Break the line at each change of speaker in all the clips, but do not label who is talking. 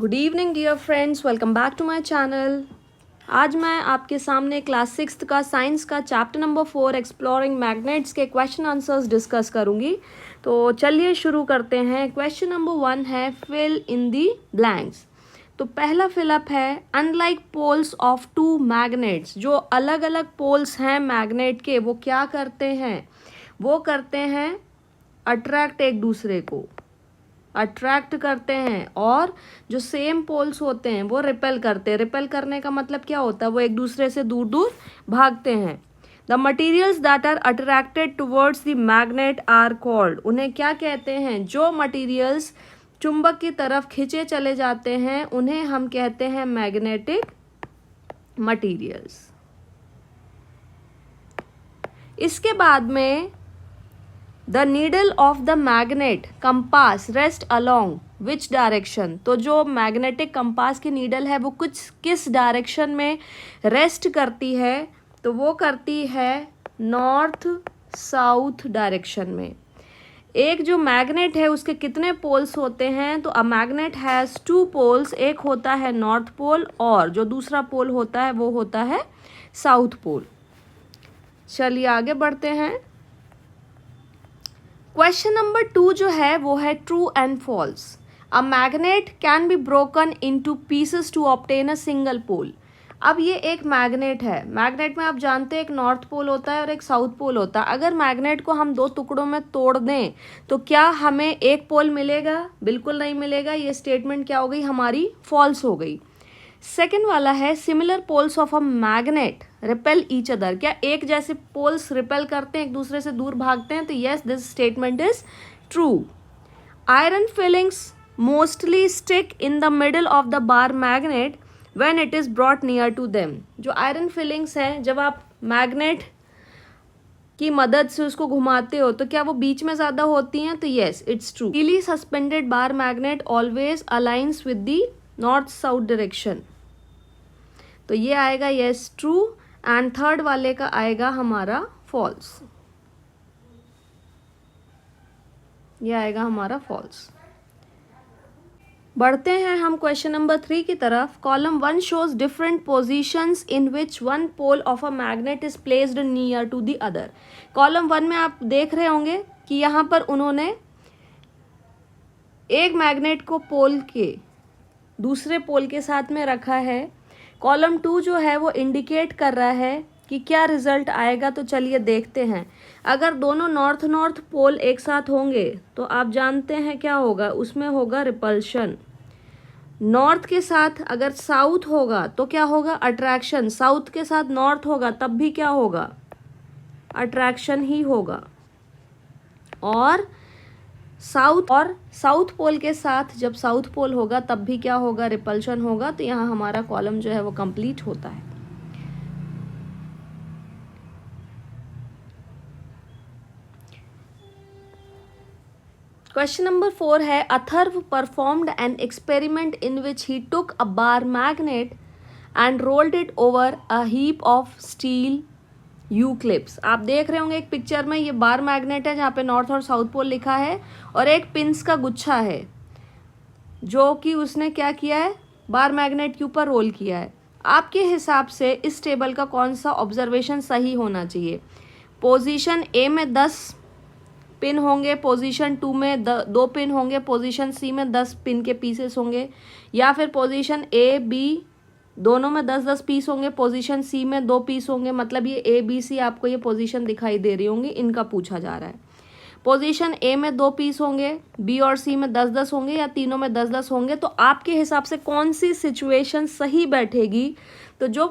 Good evening dear friends, welcome back to my channel. आज मैं आपके सामने क्लास 6 का साइंस का चैप्टर नंबर 4 एक्सप्लोरिंग मैग्नेट्स के क्वेश्चन आंसर्स डिस्कस करूंगी। तो चलिए शुरू करते हैं। क्वेश्चन नंबर 1 है फिल इन दी ब्लैंक्स। तो पहला फिलअप है unlike poles of two magnets. जो अलग अलग पोल्स हैं मैग्नेट के, वो क्या करते हैं? वो करते हैं अट्रैक्ट, एक दूसरे को अट्रैक्ट करते हैं, और जो सेम पोल्स होते हैं वो रिपेल करते हैं। रिपेल करने का मतलब क्या होता है? वो एक दूसरे से दूर दूर भागते हैं। The materials that are attracted towards the magnet are called. उन्हें क्या कहते हैं? जो मटीरियल्स चुंबक की तरफ खींचे चले जाते हैं उन्हें हम कहते हैं मैग्नेटिक मटीरियल्स। इसके बाद में the needle of the magnet compass rest along which direction. तो जो मैग्नेटिक कंपास की नीडल है वो कुछ किस डायरेक्शन में रेस्ट करती है? तो वो करती है नॉर्थ साउथ डायरेक्शन में। एक जो मैग्नेट है उसके कितने पोल्स होते हैं? तो अ मैग्नेट हैज़ 2 पोल्स। एक होता है नॉर्थ पोल और जो दूसरा पोल होता है वो होता है साउथ पोल। चलिए आगे बढ़ते हैं। क्वेश्चन नंबर 2 जो है वो है true and false. A magnet can be broken into pieces to obtain a single pole. अब ये एक मैग्नेट है। मैग्नेट में आप जानते हैं एक नॉर्थ पोल होता है और एक साउथ पोल होता है। अगर मैग्नेट को हम 2 टुकड़ों में तोड़ दें तो क्या हमें एक पोल मिलेगा? बिल्कुल नहीं मिलेगा। ये स्टेटमेंट क्या हो गई? हमारी फॉल्स हो गई। सेकेंड वाला है similar poles of a magnet repel each other. क्या एक जैसे पोल्स रिपेल करते हैं, एक दूसरे से दूर भागते हैं? तो yes, this statement is true. Iron filings mostly stick in the middle of the bar magnet when it is brought near to them. जो आयरन फिलिंग्स हैं, जब आप मैग्नेट की मदद से उसको घुमाते हो तो क्या वो बीच में ज्यादा होती हैं? तो यस, इट्स ट्रू। इली suspended bar magnet always aligns with the north south direction. तो ये आएगा यस ट्रू, एंड थर्ड वाले का आएगा हमारा फॉल्स। ये आएगा हमारा फॉल्स। बढ़ते हैं हम क्वेश्चन नंबर 3 की तरफ। Column 1 shows different positions in which one pole of a magnet is placed near to the other. Column 1 में आप देख रहे होंगे कि यहाँ पर उन्होंने एक मैग्नेट को पोल के दूसरे पोल के साथ में रखा है। कॉलम 2 जो है वो इंडिकेट कर रहा है कि क्या रिजल्ट आएगा। तो चलिए देखते हैं। अगर दोनों नॉर्थ पोल एक साथ होंगे तो आप जानते हैं क्या होगा? उसमें होगा रिपल्शन। नॉर्थ के साथ अगर साउथ होगा तो क्या होगा? अट्रैक्शन। साउथ के साथ नॉर्थ होगा तब भी क्या होगा? अट्रैक्शन ही होगा। और साउथ पोल के साथ जब साउथ पोल होगा तब भी क्या होगा? रिपल्शन होगा। तो यहाँ हमारा कॉलम जो है वो कंप्लीट होता है। क्वेश्चन नंबर 4 है Atharva performed an experiment in which he took a bar magnet and rolled it over a heap of still you clips. आप देख रहे होंगे एक पिक्चर में, ये बार मैग्नेट है जहाँ पे नॉर्थ और साउथ पोल लिखा है, और एक पिंस का गुच्छा है जो कि उसने क्या किया है? बार मैग्नेट के ऊपर रोल किया है। आपके हिसाब से इस टेबल का कौन सा ऑब्जर्वेशन सही होना चाहिए? पोजीशन ए में 10 पिन होंगे, पोजीशन 2 में 2 पिन होंगे, पोजीशन सी में 10 पिन के पीसेस होंगे, या फिर पोजीशन ए बी दोनों में 10-10 पीस होंगे, पोजीशन सी में 2 पीस होंगे। मतलब ये ए बी सी आपको ये पोजीशन दिखाई दे रही होंगी, इनका पूछा जा रहा है। पोजीशन ए में 2 पीस होंगे, बी और सी में 10-10 होंगे, या तीनों में 10-10 होंगे। तो आपके हिसाब से कौन सी सिचुएशन सही बैठेगी? तो जो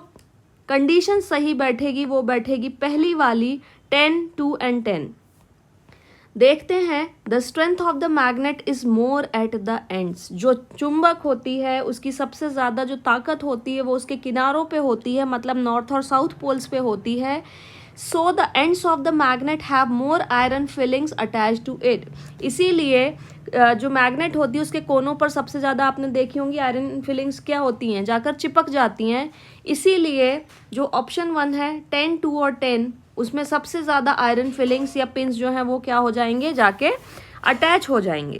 कंडीशन सही बैठेगी वो बैठेगी पहली वाली, 10, 2 and 10। देखते हैं। The strength of the magnet is more at the ends. जो चुंबक होती है उसकी सबसे ज़्यादा जो ताकत होती है वो उसके किनारों पे होती है, मतलब नॉर्थ और साउथ पोल्स पे होती है। So the ends of the magnet have more iron filings attach to it. इसीलिए जो मैग्नेट होती है उसके कोनों पर सबसे ज़्यादा आपने देखी होंगी आयरन फिलिंग्स क्या होती हैं? जाकर चिपक जाती हैं। इसीलिए जो ऑप्शन 1 है 10, 2 और 10, उसमें सबसे ज़्यादा आयरन फिलिंग्स या पिंस जो हैं वो क्या हो जाएंगे? जाके अटैच हो जाएंगे।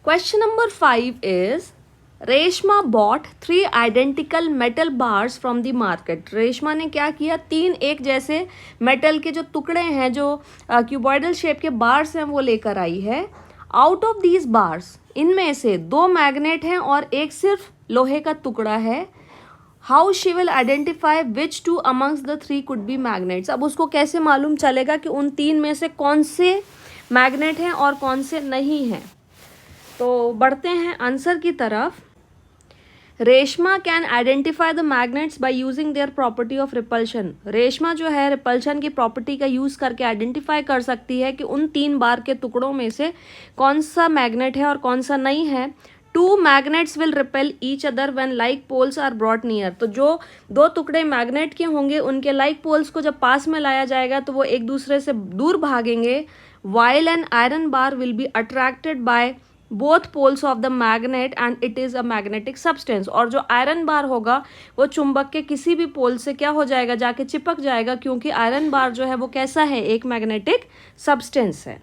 Question number 5 is Reshma bought 3 identical metal bars from the market. Reshma ने क्या किया, 3 एक जैसे मेटल के जो टुकड़े हैं, जो क्यूबॉइडल शेप के बार्स हैं, वो लेकर आई है। आउट ऑफ दीज बार्स, इनमें से 2 मैग्नेट हैं और एक सिर्फ लोहे का टुकड़ा है। How she will identify which 2 amongst the 3 could be magnets. अब उसको कैसे मालूम चलेगा कि उन 3 में से कौन से मैग्नेट हैं और कौन से नहीं हैं। तो बढ़ते हैं आंसर की तरफ। Reshma can identify the magnets by using their property of repulsion. Reshma जो है रिपल्शन की प्रॉपर्टी का यूज करके आइडेंटिफाई कर सकती है कि उन 3 बार के टुकड़ों में से कौन सा मैग्नेट है और कौन सा नहीं है। 2 magnets will repel each other when like poles are brought near. तो जो 2 टुकड़े मैग्नेट के होंगे, उनके लाइक पोल्स को जब पास में लाया जाएगा तो वो एक दूसरे से दूर भागेंगे। While an iron bar will be attracted by both poles of the magnet and it is a magnetic substance. और जो आयरन बार होगा वो चुंबक के किसी भी पोल से क्या हो जाएगा, जाके चिपक जाएगा, क्योंकि आयरन बार जो है वो कैसा है, एक मैग्नेटिक सब्सटेंस है।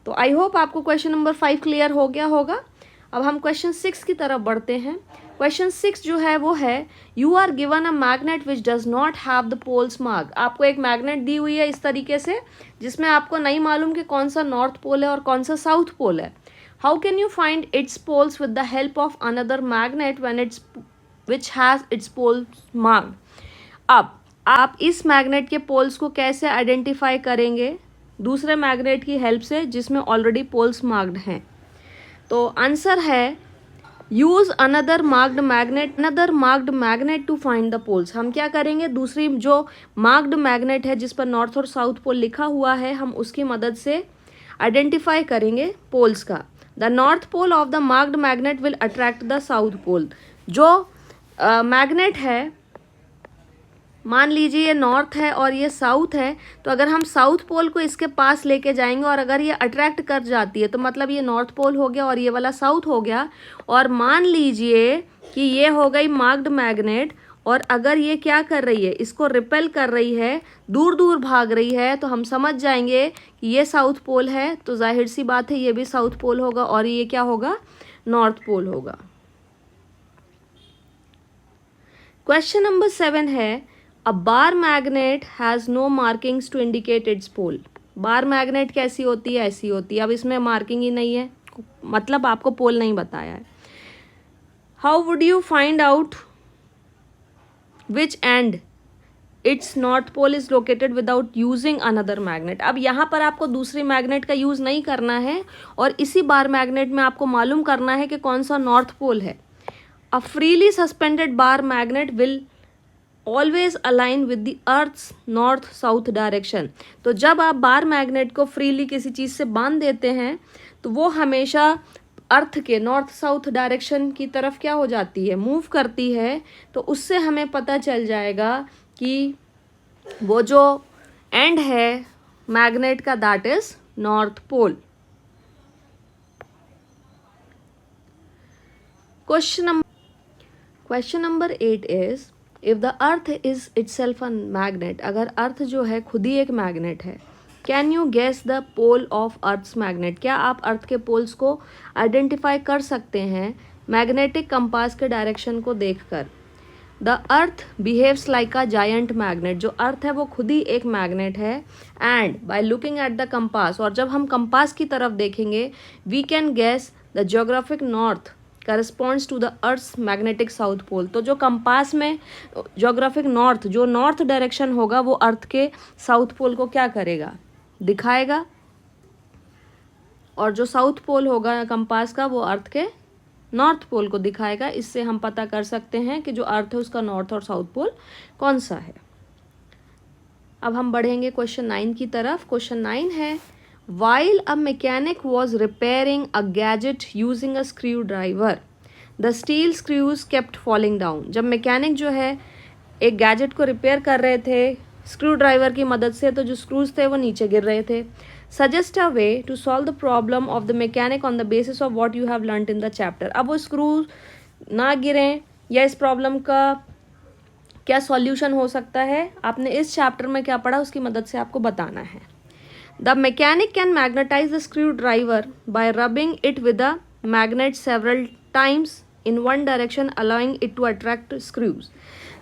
तो आई होप आपको क्वेश्चन नंबर 5 क्लियर हो गया होगा। अब हम क्वेश्चन 6 की तरफ बढ़ते हैं। क्वेश्चन 6 जो है वो है, you are given a magnet which does not have the poles mark. आपको एक मैग्नेट दी हुई है इस तरीके से, जिसमें आपको नहीं मालूम कि कौन सा नॉर्थ पोल है और कौन सा साउथ पोल है। How can you find its poles with the help of another magnet which has its poles marked? अब आप इस मैग्नेट के पोल्स को कैसे आइडेंटिफाई करेंगे दूसरे मैग्नेट की हेल्प से जिसमें ऑलरेडी पोल्स मार्क्ड हैं। तो आंसर है use another marked magnet to find the poles. हम क्या करेंगे, दूसरी जो मार्क्ड मैग्नेट है जिस पर नॉर्थ और साउथ पोल लिखा हुआ है, हम उसकी मदद से आइडेंटिफाई करेंगे पोल्स का। The north pole of the marked magnet will attract the south pole. जो मैग्नेट है, मान लीजिए ये नॉर्थ है और ये साउथ है, तो अगर हम साउथ पोल को इसके पास लेके जाएंगे और अगर ये अट्रैक्ट कर जाती है तो मतलब ये नॉर्थ पोल हो गया और ये वाला साउथ हो गया। और मान लीजिए कि ये हो गई मार्क्ड मैग्नेट, और अगर ये क्या कर रही है, इसको रिपेल कर रही है, दूर दूर भाग रही है, तो हम समझ जाएंगे कि ये साउथ पोल है। तो जाहिर सी बात है ये भी साउथ पोल होगा और ये क्या होगा, नॉर्थ पोल होगा। क्वेश्चन नंबर 7 है, a bar magnet has no markings to indicate its pole. Bar magnet कैसी होती है, ऐसी होती है। अब इसमें मार्किंग ही नहीं है, मतलब आपको पोल नहीं बताया है। How would you find out which end its north pole is located without using another magnet? अब यहाँ पर आपको दूसरी मैग्नेट का यूज़ नहीं करना है और इसी बार मैग्नेट में आपको मालूम करना है कि कौन सा नॉर्थ पोल है। A freely suspended bar magnet will always align with the earth's north south direction. तो जब आप बार मैग्नेट को फ्रीली किसी चीज़ से बांध देते हैं तो वो हमेशा अर्थ के नॉर्थ साउथ डायरेक्शन की तरफ क्या हो जाती है, मूव करती है। तो उससे हमें पता चल जाएगा कि वो जो एंड है मैग्नेट का, that is north pole. Question number 8 is, if the earth is itself a magnet. अगर अर्थ जो है खुद ही एक मैग्नेट है, can you guess the pole of earth's magnet. क्या आप अर्थ के पोल्स को आइडेंटिफाई कर सकते हैं मैग्नेटिक कंपास के डायरेक्शन को देखकर। The earth behaves like a giant magnet. जो अर्थ है वो खुद ही एक मैग्नेट है। And by looking at the compass, और जब हम कंपास की तरफ देखेंगे, we can guess the geographic north corresponds to the earth's magnetic south pole. तो जो कंपास में जियोग्राफिक नॉर्थ, जो नॉर्थ डायरेक्शन होगा, वो अर्थ के साउथ पोल को क्या करेगा, दिखाएगा। और जो साउथ पोल होगा कंपास का, वो अर्थ के नॉर्थ पोल को दिखाएगा। इससे हम पता कर सकते हैं कि जो अर्थ है उसका नॉर्थ और साउथ पोल कौन सा है। अब हम बढ़ेंगे क्वेश्चन 9 की तरफ। क्वेश्चन 9 है, while a mechanic was repairing a gadget using a screw driver the steel screws kept falling down. जब मैकेनिक जो है एक गैजेट को रिपेयर कर रहे थे स्क्रू ड्राइवर की मदद से, तो जो स्क्रूज थे वो नीचे गिर रहे थे। Suggest a way to solve the problem of the mechanic on the basis of what you have learned in the chapter. अब वो स्क्रू ना गिरें या इस प्रॉब्लम का क्या सॉल्यूशन हो सकता है, आपने इस चैप्टर में क्या पढ़ा उसकी मदद से आपको बताना है। The mechanic can magnetize the screw driver by rubbing it with a magnet several times in one direction allowing it to attract screws.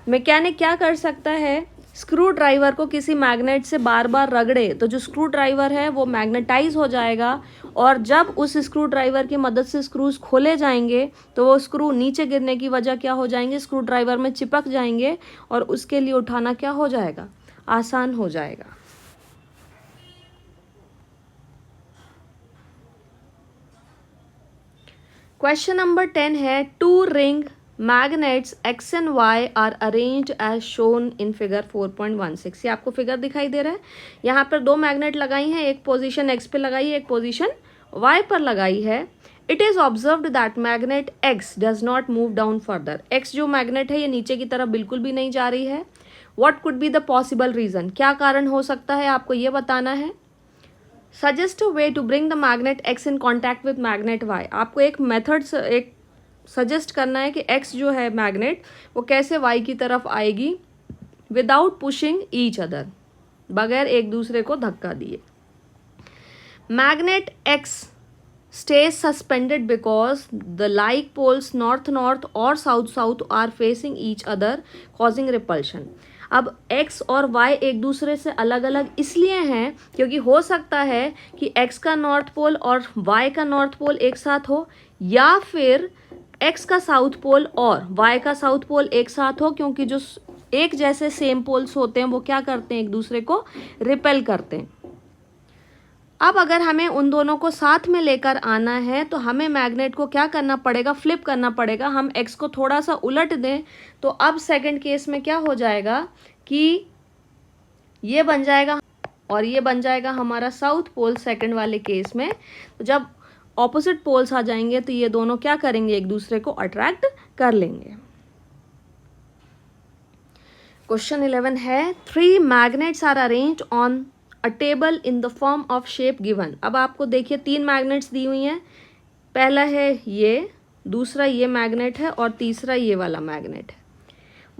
Mechanic क्या कर सकता है, स्क्रू ड्राइवर को किसी मैग्नेट से बार बार रगड़े तो जो स्क्रू ड्राइवर है वो मैग्नेटाइज हो जाएगा और जब उस स्क्रू ड्राइवर की मदद से स्क्रूज खोले जाएंगे तो वो स्क्रू नीचे गिरने की वजह क्या हो जाएंगे, स्क्रू ड्राइवर में चिपक जाएंगे और उसके लिए उठाना क्या हो जाएगा, आसान हो जाएगा. क्वेश्चन नंबर 10 है, 2 ring magnets X and Y are arranged as shown in figure 4.16. ये आपको फिगर दिखाई दे रहा है. यहाँ पर 2 मैग्नेट लगाई हैं, एक पोजीशन X पे लगाई है, एक पोजीशन Y पर लगाई है. It is observed that magnet X does not move down further. X जो मैग्नेट है ये नीचे की तरफ बिल्कुल भी नहीं जा रही है. What could be the possible reason, क्या कारण हो सकता है आपको ये बताना है. Suggest a way to bring the magnet X in contact with magnet Y. आपको एक मेथड एक सजेस्ट करना है कि X जो है मैग्नेट वो कैसे Y की तरफ आएगी विदाउट पुशिंग ईच अदर, बगैर एक दूसरे को धक्का दिए. Magnet X stays suspended because the like poles north north or south south are facing each other causing repulsion. अब X और Y एक दूसरे से अलग अलग इसलिए हैं क्योंकि हो सकता है कि X का नॉर्थ पोल और Y का नॉर्थ पोल एक साथ हो, या फिर X का साउथ पोल और Y का साउथ पोल एक साथ हो, क्योंकि जो एक जैसे सेम पोल्स होते हैं वो क्या करते हैं, एक दूसरे को रिपेल करते हैं. अब अगर हमें उन दोनों को साथ में लेकर आना है तो हमें मैग्नेट को क्या करना पड़ेगा, फ्लिप करना पड़ेगा. हम X को थोड़ा सा उलट दें तो अब सेकंड केस में क्या हो जाएगा कि ये बन जाएगा और ये बन जाएगा हमारा साउथ पोल सेकंड वाले केस में. तो जब ऑपोजिट पोल्स आ जाएंगे तो ये दोनों क्या करेंगे, एक दूसरे को अट्रैक्ट कर लेंगे. क्वेश्चन 11 है, 3 magnets are arranged on a table in the form of shape given. अब आपको देखिए 3 मैग्नेट्स दी हुई हैं. पहला है ये, दूसरा ये मैग्नेट है और तीसरा ये वाला मैग्नेट है.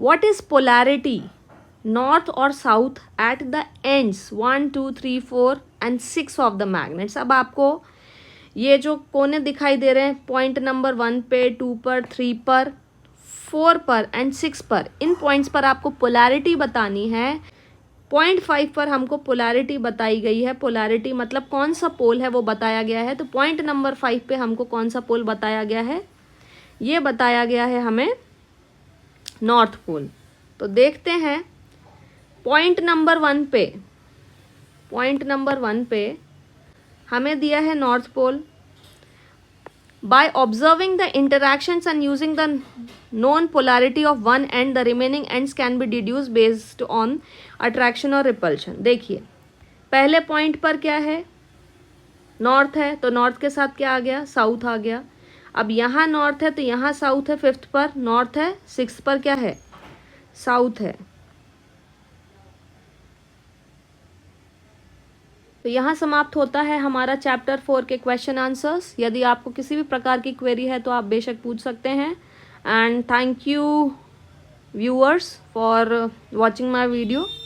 व्हाट इज पोलैरिटी नॉर्थ और south at the ends 1 2 3 4 and 6 of the magnets. अब आपको ये जो कोने दिखाई दे रहे हैं पॉइंट नंबर 1 पे, 2 पर, 3 पर, 4 पर एंड 6 पर, इन पॉइंट्स पर आपको पोलैरिटी बतानी है. पॉइंट 5 पर हमको पोलैरिटी बताई गई है. पोलैरिटी मतलब कौन सा पोल है वो बताया गया है. तो पॉइंट नंबर 5 पे हमको कौन सा पोल बताया गया है, ये बताया गया है हमें नॉर्थ पोल. तो देखते हैं पॉइंट नंबर 1 पे, पॉइंट नंबर 1 पे हमें दिया है north pole. By observing the interactions and using the known polarity of one end, the remaining ends can be deduced based on attraction और repulsion. देखिए पहले पॉइंट पर क्या है, नॉर्थ है, तो नॉर्थ के साथ क्या आ गया, साउथ आ गया. अब यहाँ नॉर्थ है तो यहाँ साउथ है. 5th पर नॉर्थ है, 6th पर क्या है, साउथ है. तो यहाँ समाप्त होता है हमारा चैप्टर 4 के क्वेश्चन आंसर्स. यदि आपको किसी भी प्रकार की क्वेरी है तो आप बेशक पूछ सकते हैं. And thank you viewers for watching my video.